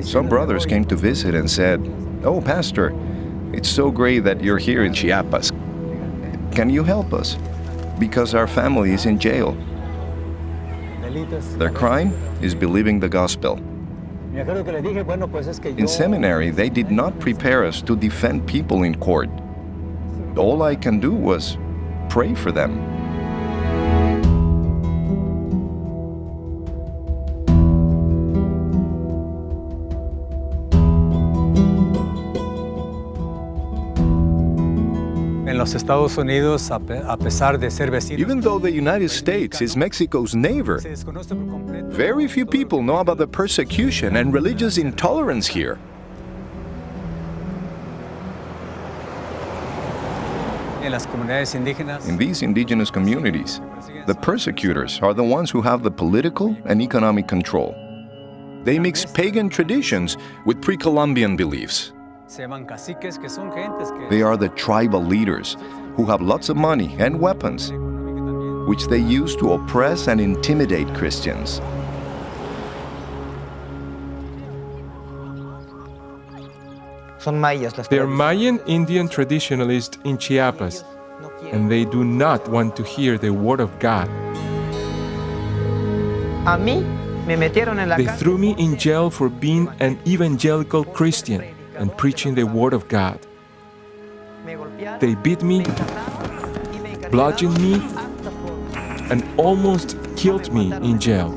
Some brothers came to visit and said, "Oh, Pastor, it's so great that you're here in Chiapas. Can you help us? Because our family is in jail. Their crime is believing the gospel." In seminary, they did not prepare us to defend people in court. All I can do was pray for them. Even though the United States is Mexico's neighbor, very few people know about the persecution and religious intolerance here. In these indigenous communities, the persecutors are the ones who have the political and economic control. They mix pagan traditions with pre-Columbian beliefs. They are the tribal leaders who have lots of money and weapons, which they use to oppress and intimidate Christians. They are Mayan Indian traditionalists in Chiapas, and they do not want to hear the word of God. They threw me in jail for being an evangelical Christian and preaching the word of God. They beat me, bludgeoned me, and almost killed me in jail.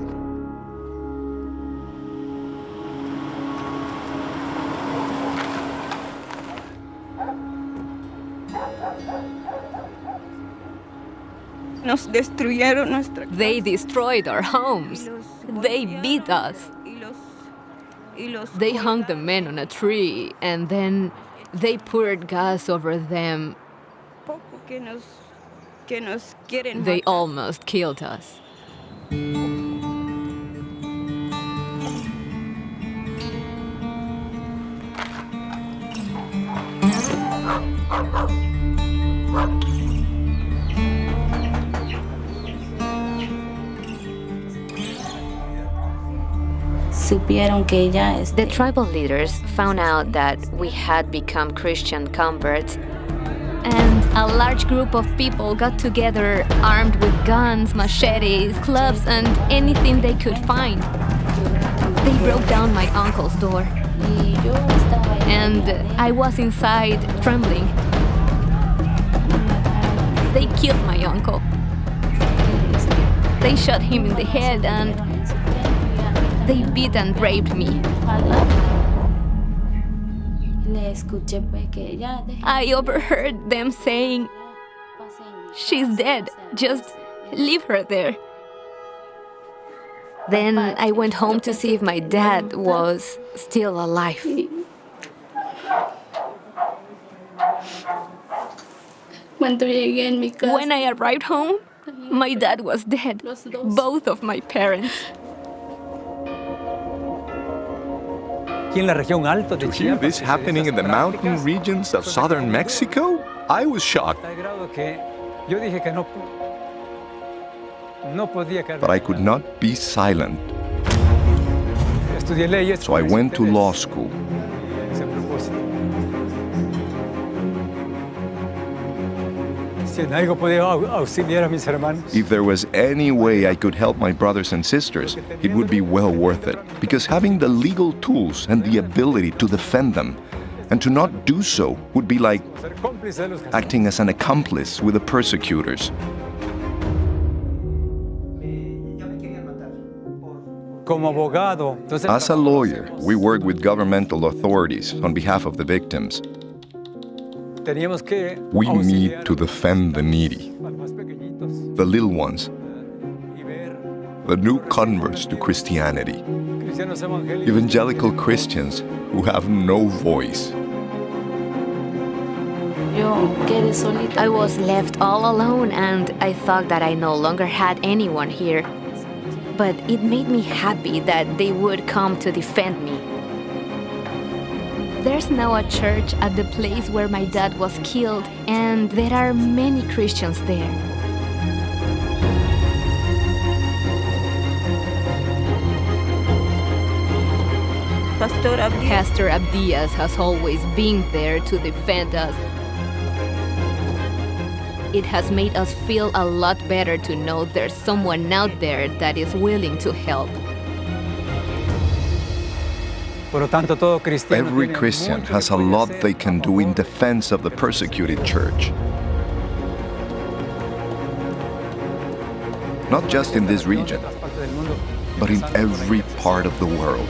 They destroyed our homes. They beat us. They hung the men on a tree, and then they poured gas over them. They almost killed us. The tribal leaders found out that we had become Christian converts, and a large group of people got together armed with guns, machetes, clubs, and anything they could find. They broke down my uncle's door, and I was inside trembling. They killed my uncle. They shot him in the head, and they beat and raped me. I overheard them saying, "She's dead, just leave her there." Then I went home to see if my dad was still alive. When I arrived home, my dad was dead, both of my parents. To hear this happening in the mountain regions of southern Mexico, I was shocked. But I could not be silent. So I went to law school. If there was any way I could help my brothers and sisters, it would be well worth it, because having the legal tools and the ability to defend them, and to not do so, would be like acting as an accomplice with the persecutors. As a lawyer, we work with governmental authorities on behalf of the victims. We need to defend the needy, the little ones, the new converts to Christianity, evangelical Christians who have no voice. I was left all alone, and I thought that I no longer had anyone here. But it made me happy that they would come to defend me. There's now a church at the place where my dad was killed, and there are many Christians there. Pastor Abdias has always been there to defend us. It has made us feel a lot better to know there's someone out there that is willing to help. Every Christian has a lot they can do in defense of the persecuted church. Not just in this region, but in every part of the world.